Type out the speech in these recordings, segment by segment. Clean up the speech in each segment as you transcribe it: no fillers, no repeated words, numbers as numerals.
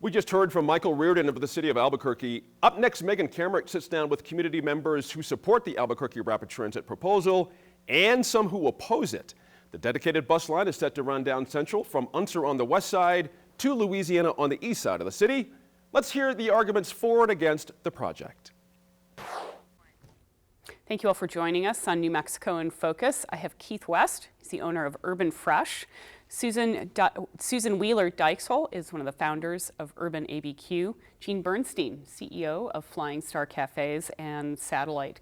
We just heard from Michael Reardon of the city of Albuquerque. Up next, Megan Kamerick sits down with community members who support the Albuquerque Rapid Transit proposal and some who oppose it. The dedicated bus line is set to run down Central from Unser on the west side to Louisiana on the east side of the city. Let's hear the arguments for and against the project. Thank you all for joining us on New Mexico in Focus. I have Keith West. He's the owner of Urban Fresh. Susan Wheeler Dykesel is one of the founders of Urban ABQ. Gene Bernstein, CEO of Flying Star Cafes and Satellite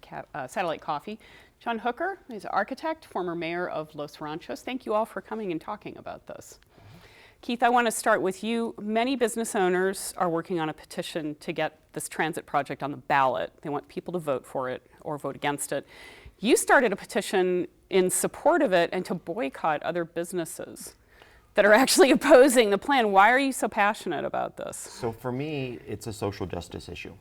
Coffee. John Hooker is an architect, former mayor of Los Ranchos. Thank you all for coming and talking about this. Keith, I want to start with you. Many business owners are working on a petition to get this transit project on the ballot. They want people to vote for it or vote against it. You started a petition in support of it and to boycott other businesses that are actually opposing the plan. Why are you so passionate about this? So for me, it's a social justice issue.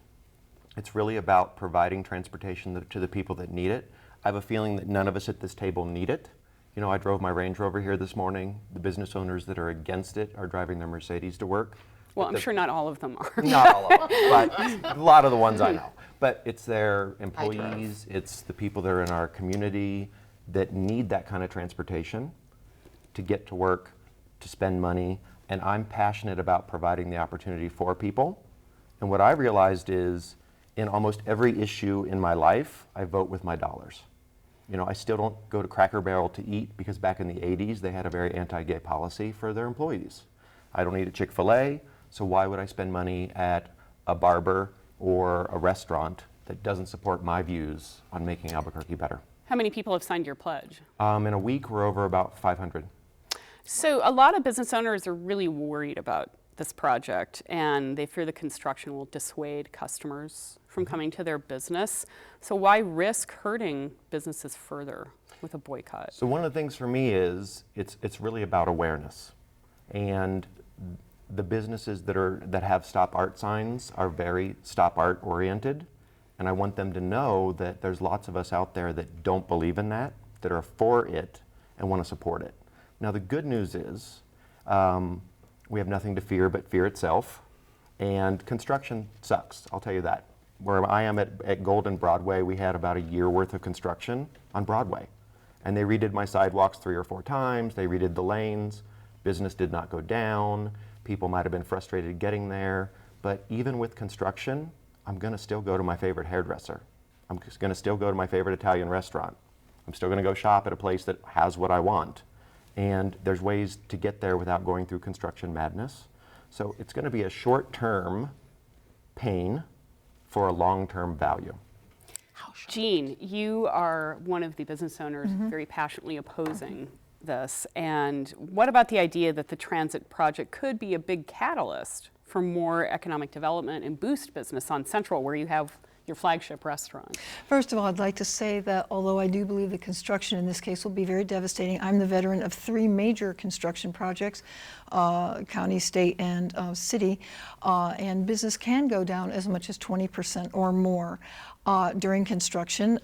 It's really about providing transportation to the people that need it. I have a feeling that none of us at this table need it. You know, I drove my Range Rover here this morning. The business owners that are against it are driving their Mercedes to work. Well, I'm sure not all of them are. Not all of them, but a lot of the ones I know. But it's their employees, it's the people that are in our community that need that kind of transportation to get to work, to spend money, and I'm passionate about providing the opportunity for people. And what I realized is, in almost every issue in my life, I vote with my dollars. You know, I still don't go to Cracker Barrel to eat because back in the 80s, they had a very anti-gay policy for their employees. I don't eat at Chick-fil-A, so why would I spend money at a barber or a restaurant that doesn't support my views on making Albuquerque better? How many people have signed your pledge? In a week, we're over about 500. So a lot of business owners are really worried about this project, and they fear the construction will dissuade customers from coming to their business. So why risk hurting businesses further with a boycott? So one of the things for me is it's really about awareness, and the businesses that have stop art signs are very stop art oriented, and I want them to know that there's lots of us out there that don't believe in that are for it and want to support it. Now the good news is we have nothing to fear but fear itself, and construction sucks, I'll tell you that. Where I am at Golden Broadway, we had about a year worth of construction on Broadway, and they redid my sidewalks 3 or 4 times, they redid the lanes, business did not go down, people might have been frustrated getting there, but even with construction, I'm gonna still go to my favorite hairdresser. I'm just gonna still go to my favorite Italian restaurant. I'm still gonna go shop at a place that has what I want. And there's ways to get there without going through construction madness. So it's going to be a short-term pain for a long-term value. Gene, you are one of the business owners very passionately opposing this. And what about the idea that the transit project could be a big catalyst for more economic development and boost business on Central, where you have your flagship restaurant? First of all, I'd like to say that although I do believe the construction in this case will be very devastating, I'm the veteran of 3 major construction projects, county, state, and city, and business can go down as much as 20% or more during construction.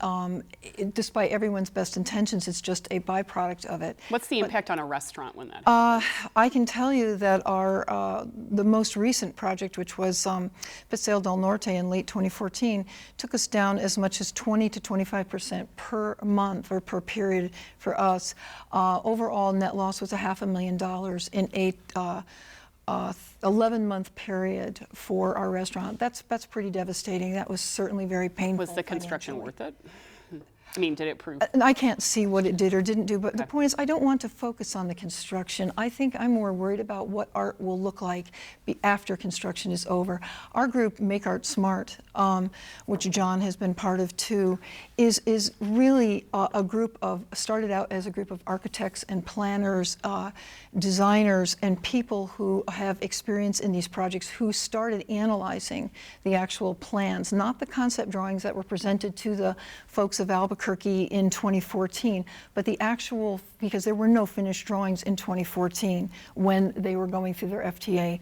Despite everyone's best intentions, it's just a byproduct of it. What's the impact on a restaurant when that happens? I can tell you that the most recent project, which was Paseo del Norte in late 2014, took us down as much as 20 to 25% per month or per period for us. Overall net loss was $500,000 in a 11-month period for our restaurant. That's pretty devastating. That was certainly very painful. Was the construction worth it? I mean, did it prove? I can't see what it did or didn't do, but the point is I don't want to focus on the construction. I think I'm more worried about what art will look like after construction is over. Our group, Make Art Smart, which John has been part of too, is really a group of, started out as a group of architects and planners, designers, and people who have experience in these projects who started analyzing the actual plans, not the concept drawings that were presented to the folks of Albuquerque in 2014, but the actual, because there were no finished drawings in 2014 when they were going through their FTA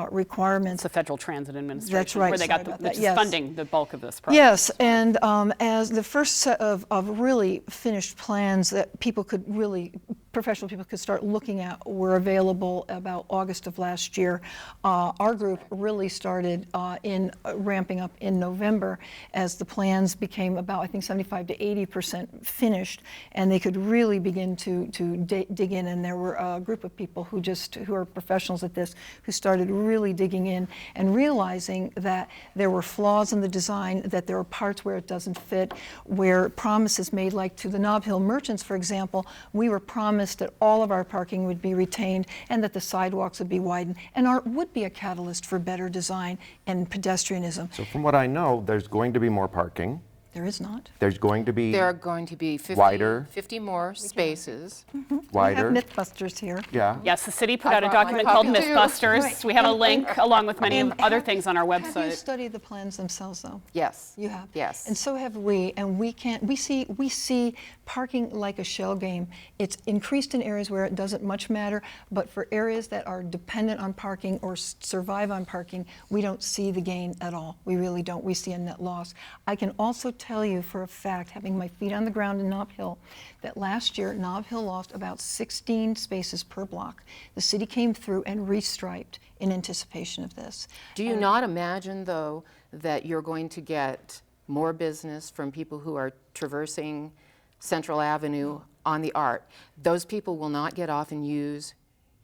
requirements. It's the Federal Transit Administration. That's right. Where they got which is funding the bulk of this project. Yes, and as the first set of really finished plans that people could really professional people could start looking at were available about August of last year. Our group really started in ramping up in November as the plans became about, I think, 75 to 80% finished, and they could really begin to dig in. And there were a group of people who are professionals at this, who started really digging in and realizing that there were flaws in the design, that there were parts where it doesn't fit, where promises made, like to the Nob Hill merchants, for example, we were promised that all of our parking would be retained and that the sidewalks would be widened, and art would be a catalyst for better design and pedestrianism. So from what I know, there's going to be more parking. There is not. There's going to be There are going to be 50, wider. 50 more spaces. wider. We have Mythbusters here. Yeah. Yes, the city put I out a brought my document called copy too. Mythbusters. Right. We have a And- link along with many And other have- things on our Have you website. studied the plans themselves, though? Yes. You have? Yes. And so have we, and we see parking like a shell game. It's increased in areas where it doesn't much matter, but for areas that are dependent on parking or survive on parking, we don't see the gain at all. We really don't. We see a net loss. I can also tell you for a fact, having my feet on the ground in Nob Hill, that last year Nob Hill lost about 16 spaces per block. The city came through and restriped in anticipation of this. Do you not imagine, though, that you're going to get more business from people who are traversing Central Avenue on the art? Those people will not get off and use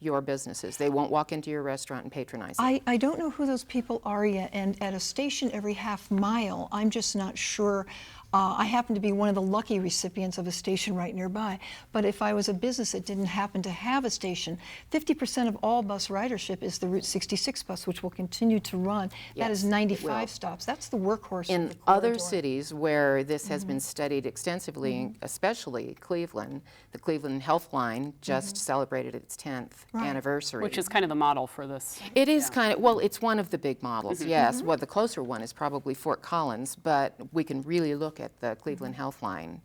your businesses. They won't walk into your restaurant and patronize it. I don't know who those people are yet, and at a station every half mile, I'm just not sure. I happen to be one of the lucky recipients of a station right nearby, but if I was a business that didn't happen to have a station, 50% of all bus ridership is the Route 66 bus, which will continue to run. That is Yes, it 95 will. stops. That's the workhorse of In the other corridor. cities where this has been studied extensively, especially Cleveland, the Cleveland Health Line just celebrated its 10th anniversary. Which is kind of the model for this. It is kind of, well, it's one of the big models, yes. Well, the closer one is probably Fort Collins, but we can really look at the Cleveland Health Line.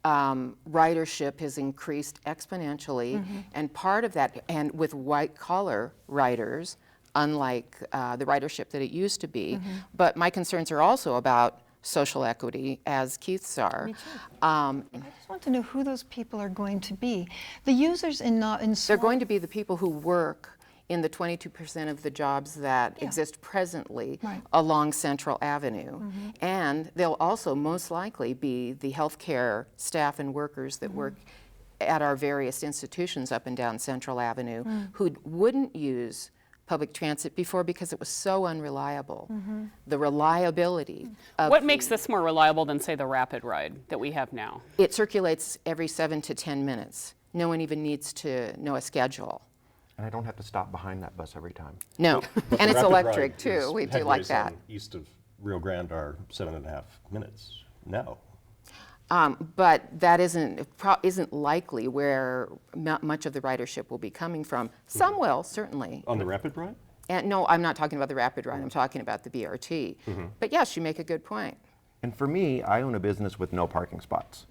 Ridership has increased exponentially, and part of that, and with white-collar riders, unlike the ridership that it used to be. But my concerns are also about social equity, as Keith's are. I just want to know who those people are going to be. The users in They're small going to be the people who work in the 22% of the jobs that Yeah. exist presently Right. along Central Avenue. And they'll also most likely be the healthcare staff and workers that work at our various institutions up and down Central Avenue who wouldn't use public transit before because it was so unreliable. The reliability of What makes this more reliable than, say, the Rapid Ride that we have now? it circulates every 7 to 10 minutes. No one even needs to know a schedule. And I don't have to stop behind that bus every time. No, But and the it's Rapid electric Ride too. is We do like headways that. on East of Rio Grande are 7.5 minutes now. But that isn't likely where much of the ridership will be coming from. Some will, certainly. On the Rapid Ride? And no, I'm not talking about the Rapid Ride. I'm talking about the BRT. But yes, you make a good point. And for me, I own a business with no parking spots.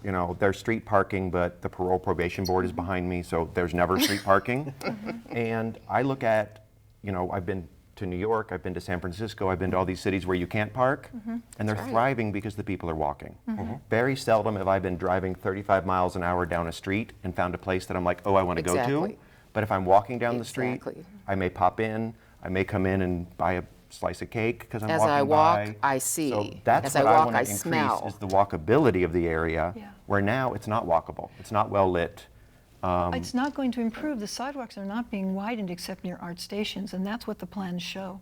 You know, there's street parking, but the parole probation board is behind me, so there's never street parking. And I look at, you know, I've been to New York, I've been to San Francisco, I've been to all these cities where you can't park, and they're thriving because the people are walking. Very seldom have I been driving 35 miles an hour down a street and found a place that I'm like, oh, I want to go to. Exactly. But if I'm walking down the street, Exactly. I may pop in, I may come in and buy a slice of cake because I'm As walking I walk, by. I see. So that's As what I walk, want I to increase smell. is the walkability of the area, Yeah. where now it's not walkable. It's not well lit. It's not going to improve. The sidewalks are not being widened except near art stations, and that's what the plans show.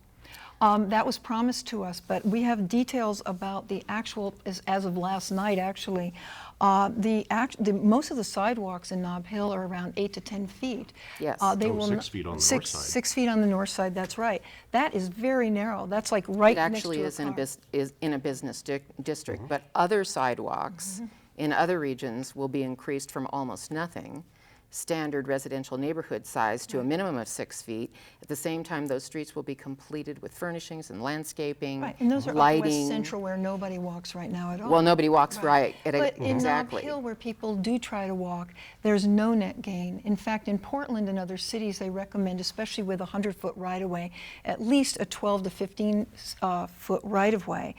That was promised to us, but we have details about the actual, as of last night, actually. Most of the sidewalks in Nob Hill are around 8 to 10 feet. Yes. They Oh, will 6 not- feet on the north 6 side. 6 feet on the north side, that's right. That is very narrow. That's like right It next to actually a is in a, car. is in a business district, but other sidewalks in other regions will be increased from almost nothing, standard residential neighborhood size, to a minimum of 6 feet. At the same time, those streets will be completed with furnishings and landscaping, Right, and those are up lighting. West Central where nobody walks right now at all. Well, nobody walks right. But in Nob Exactly. Hill, where people do try to walk, there's no net gain. In fact, in Portland and other cities, they recommend, especially with a 100-foot right-of-way, at least a 12 to 15-foot right-of-way.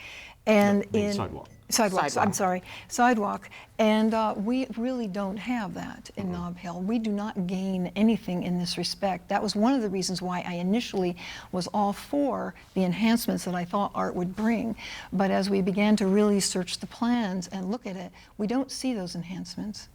And The in sidewalk. Sidewalks, I'm Sidewalk. sorry, sidewalk. And we really don't have that in Nob Hill. We do not gain anything in this respect. That was one of the reasons why I initially was all for the enhancements that I thought art would bring. But as we began to really search the plans and look at it, we don't see those enhancements.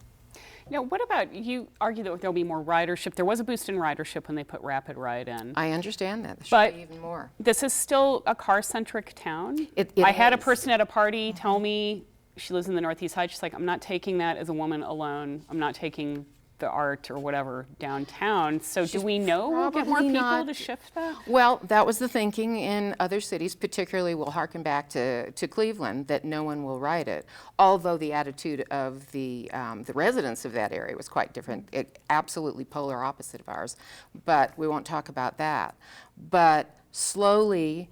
Now, what about, you argue that there'll be more ridership. There was a boost in ridership when they put Rapid Ride in. I understand that. There But should be even more. This is still a car-centric town. It I had a is. person at a party tell me, she lives in the Northeast Side, she's like, I'm not taking that as a woman alone. I'm not taking the art or whatever downtown. So do we know we'll get more probably people not- to shift that? Well, that was the thinking in other cities, particularly we'll harken back to Cleveland, that no one will ride it. Although the attitude of the residents of that area was quite different, absolutely polar opposite of ours. But we won't talk about that. But slowly,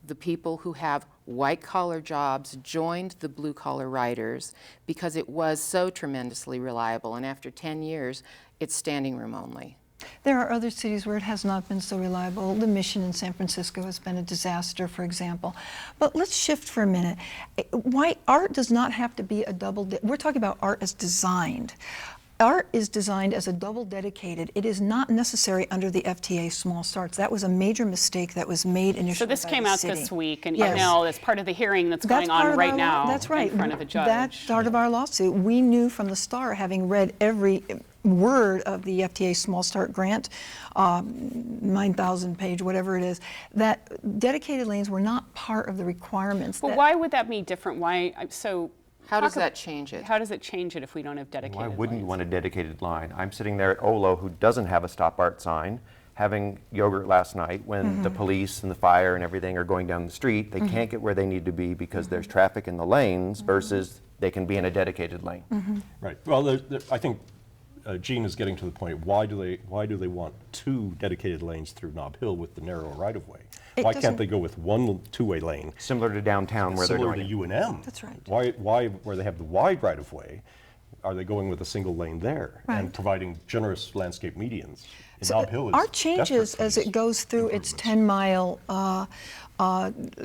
the people who have white-collar jobs joined the blue-collar riders because it was so tremendously reliable. And after 10 years, it's standing room only. There are other cities where it has not been so reliable. The Mission in San Francisco has been a disaster, for example. But let's shift for a minute. Why art does not have to be a double, we're talking about art as designed. Art is designed as a double dedicated. It is not necessary under the FTA small starts. That was a major mistake that was made initially So this by came the out city. this week, and Yes. you know, that's part of the hearing that's That's going part on of right our now that's right. in front of a judge. That's part of our lawsuit. We knew from the start, having read every word of the FTA Small Start Grant, 9,000 page, whatever it is, that dedicated lanes were not part of the requirements. But that- why would that be different? Why, so. How does talk ab- that change it? How does it change it if we don't have dedicated Why wouldn't you lanes? want a dedicated line? I'm sitting there at Olo, who doesn't have a stop art sign, having yogurt last night when the police and the fire and everything are going down the street. They can't get where they need to be because there's traffic in the lanes versus they can be in a dedicated lane. Right. Well, I think Gene is getting to the point. Why do they want two dedicated lanes through Nob Hill with the narrow right-of-way? It Why doesn't- can't they go with one two-way lane? Similar to downtown where Similar they're to doing it. UNM. That's right. Why, where they have the wide right-of-way, are they going with a single lane there and Right. providing generous landscape medians? And So Nob Hill is art changes desperate for as these it goes through its improvements. 10-mile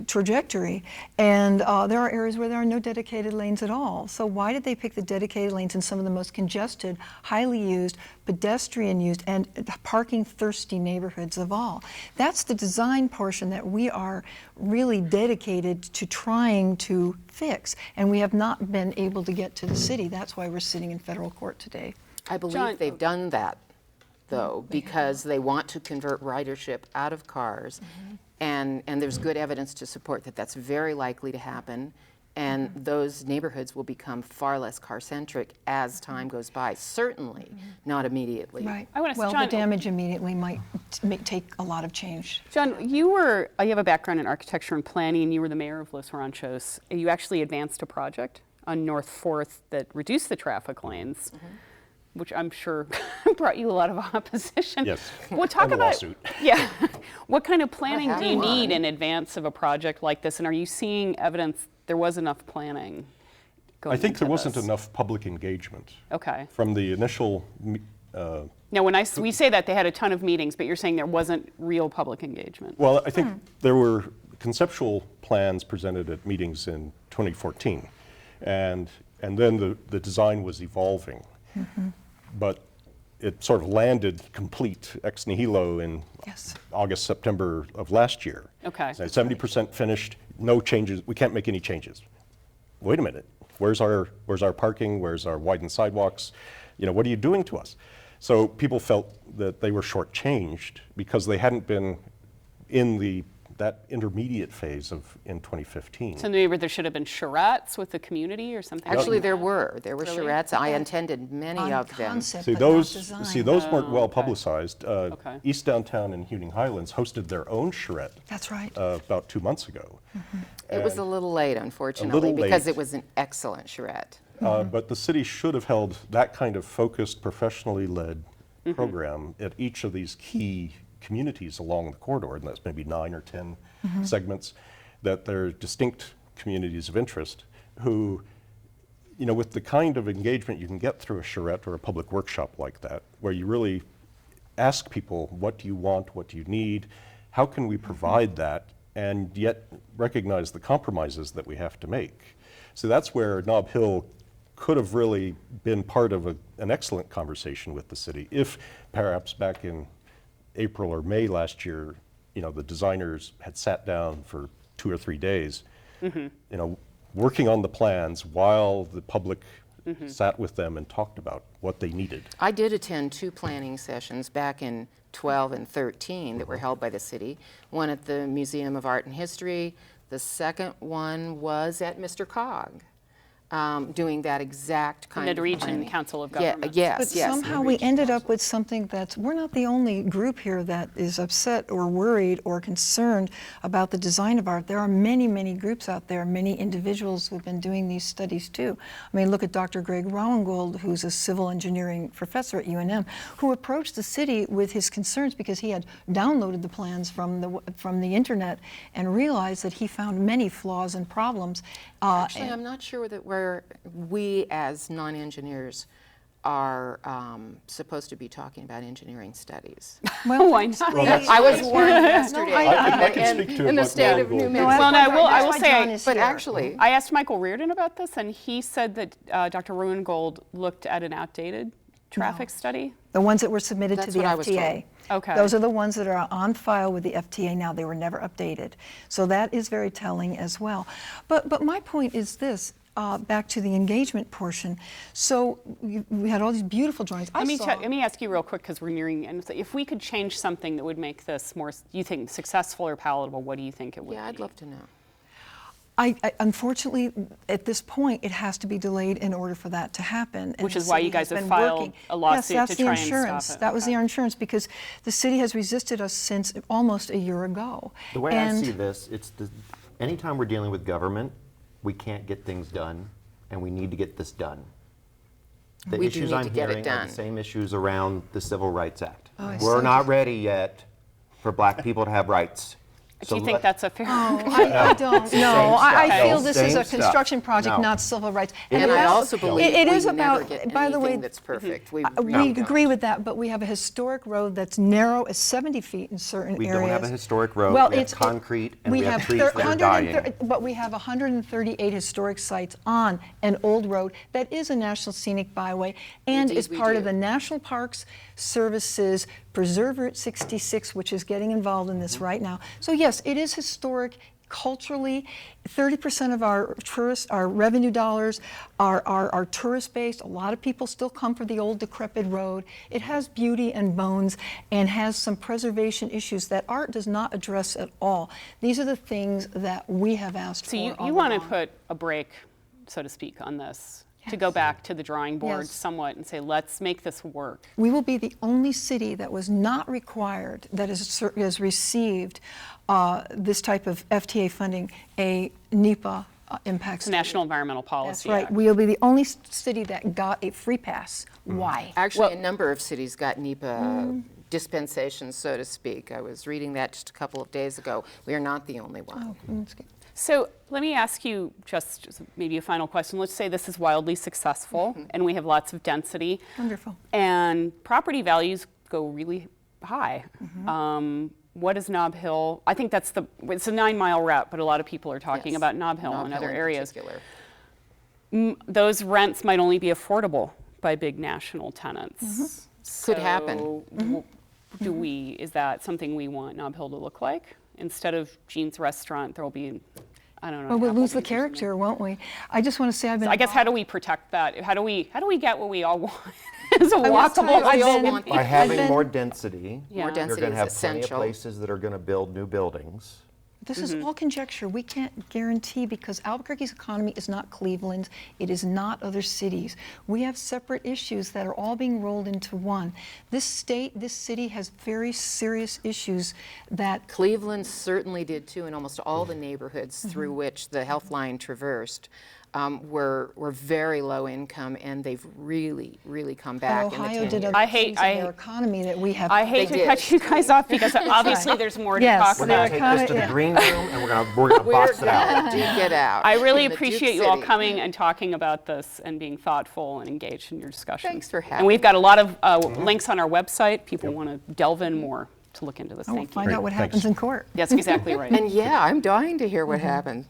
trajectory, and there are areas where there are no dedicated lanes at all. So why did they pick the dedicated lanes in some of the most congested, highly used, pedestrian used, and parking thirsty neighborhoods of all? That's the design portion that we are really dedicated to trying to fix, and we have not been able to get to the city. That's why we're sitting in federal court today. I believe John- they've done that, though, because they want to convert ridership out of cars. And there's good evidence to support that that's very likely to happen. And those neighborhoods will become far less car-centric as time goes by. Certainly not immediately. Right. I wanna s- Well, John- the damage immediately might take a lot of change. John, you have a background in architecture and planning, and you were the mayor of Los Ranchos. You actually advanced a project on North 4th that reduced the traffic lanes, which I'm sure brought you a lot of opposition. Yes, Well, talk and a about, lawsuit. yeah. What kind of planning have do you one. need in advance of a project like this? And are you seeing evidence there was enough planning going I think into there wasn't this? enough public engagement. Okay. From the initial Now, when we say that, they had a ton of meetings, but you're saying there wasn't real public engagement. Well, I think there were conceptual plans presented at meetings in 2014, and then the design was evolving. But it sort of landed complete ex nihilo in Yes. August, September of last year. Okay. So 70% finished, no changes, we can't make any changes. Wait a minute, where's our parking, where's our widened sidewalks? You know, what are you doing to us? So people felt that they were shortchanged because they hadn't been in that intermediate phase in 2015. So maybe there should have been charrettes with the community or something? Actually, like there that? were Really? charrettes. I attended many On of them. concept, See but not those, design. weren't well okay. publicized. Okay. East Downtown and Huning Highlands hosted their own charrette That's right. about 2 months ago. It was a little late, unfortunately, little because late. it was an excellent charrette. But the city should have held that kind of focused, professionally led program at each of these key communities along the corridor, and that's maybe 9 or 10 segments, that they're distinct communities of interest who, you know, with the kind of engagement you can get through a charrette or a public workshop like that, where you really ask people, what do you want, what do you need, how can we provide that, and yet recognize the compromises that we have to make. So that's where Nob Hill could have really been part of an excellent conversation with the city if perhaps back in April or May last year, the designers had sat down for 2 or 3 days, working on the plans while the public sat with them and talked about what they needed. I did attend 2 planning sessions back in 12 and 13 that were held by the city. One at the Museum of Art and History. The second one was at Mr. Cog, doing that exact kind of Mid-Region planning. Council of Yeah, Governments. yes, But yes. somehow we ended up with something we're not the only group here that is upset or worried or concerned about the design of art. There are many, many groups out there, many individuals who've been doing these studies too. I mean, look at Dr. Greg Rowengold, who's a civil engineering professor at UNM, who approached the city with his concerns because he had downloaded the plans from the internet and realized that he found many flaws and problems. Actually, I'm not sure that we as non-engineers are supposed to be talking about engineering studies. Well, why not? I was warned yesterday I can speak to in the what state of Rowengold New did. Mexico. Well, no, I will That's why say, John is But here. actually, I asked Michael Reardon about this, and he said that Dr. Ruengold looked at an outdated traffic study. The ones that were submitted to That's the what I was FTA. told. Okay. Those are the ones that are on file with the FTA now. They were never updated. So that is very telling as well. But my point is this, back to the engagement portion. So we had all these beautiful drawings. Let me ask you real quick, because we're nearing the end. If we could change something that would make this more, you think, successful or palatable, what do you think it would be? yeah, I'd love to know. I unfortunately, at this point, it has to be delayed in order for that to happen. And Which the is why you city guys has have been filed working. a lawsuit yes, that's to try the and stop insurance. it. That was the Okay. insurance because the city has resisted us since almost a year ago. The way and I see this, anytime we're dealing with government, we can't get things done, and we need to get this done. The We do issues need I'm to get it hearing are done. the same issues around the Civil Rights Act. I We're see. not ready yet for black people to have rights. Do you think that's a fair? I don't know. I stuff. feel this is Same a stuff. construction project, No. not civil rights. And I that's- also believe it we is never about, get by the way, anything that's perfect. We we really don't. agree with that, but we have a historic road that's narrow as 70 feet in certain We areas. don't have a historic road, Well, we have it's concrete, and we have trees that are 130 dying. But we have 138 historic sites on an old road that is a National Scenic Byway and Indeed is we part of do. the National Parks Services Preserve Route 66, which is getting involved in this right now. So yes, it is historic. Culturally, 30% of our revenue dollars are tourist-based. A lot of people still come for the old decrepit road. It has beauty and bones and has some preservation issues that art does not address at all. These are the things that we have asked for So you all want to along. put a break, so to speak, on this, to go back to the drawing board Yes. somewhat and say, let's make this work. We will be the only city that was not required, that has received this type of FTA funding, a NEPA impact It's study. National Environmental That's Policy right. Act. We'll be the only city that got a free pass. Why? Actually, a number of cities got NEPA dispensations, so to speak. I was reading that just a couple of days ago. We are not the only one. That's good. So let me ask you just maybe a final question. Let's say this is wildly successful and we have lots of density. Wonderful. And property values go really high. What is Nob Hill? I think it's a 9-mile route, but a lot of people are talking Yes. about Nob Hill Nob and Hill other in areas. particular. Those rents might only be affordable by big national tenants. Could happen. So is that something we want Nob Hill to look like? Instead of Jean's Restaurant, there'll be, I don't know. Well, we'll lose the Applebee's or something. character, won't we? I just want to say I've been. I guess how do we protect that? How do we get what we all want? It's a must tell walkable. you, I've We all been- want By that. having been- more density, Yeah. More You're density you're going is to have plenty of essential. places that are going to build new buildings. This is all conjecture. We can't guarantee because Albuquerque's economy is not Cleveland's. It is not other cities. We have separate issues that are all being rolled into one. This city has very serious issues that Cleveland certainly did too, and almost all the neighborhoods through Mm-hmm. which the Healthline traversed were very low income, and they've really, really come back in the Ohio 10 did years. other things in their economy that we have. I hate They to cut did. you guys off because obviously right. there's more to Yes, talk We're Their going about. to take this to the yeah. green room, and we're going to We're box it out. gonna duke it out. I really in the Duke appreciate you all City. coming and talking about this and being thoughtful and engaged in your discussion. Thanks for having And we've got a lot of links on our website. People want to delve in more to look into this. I will Thank find you. out what Great, happens thanks. in court. That's exactly right. And yeah, I'm dying to hear what happened.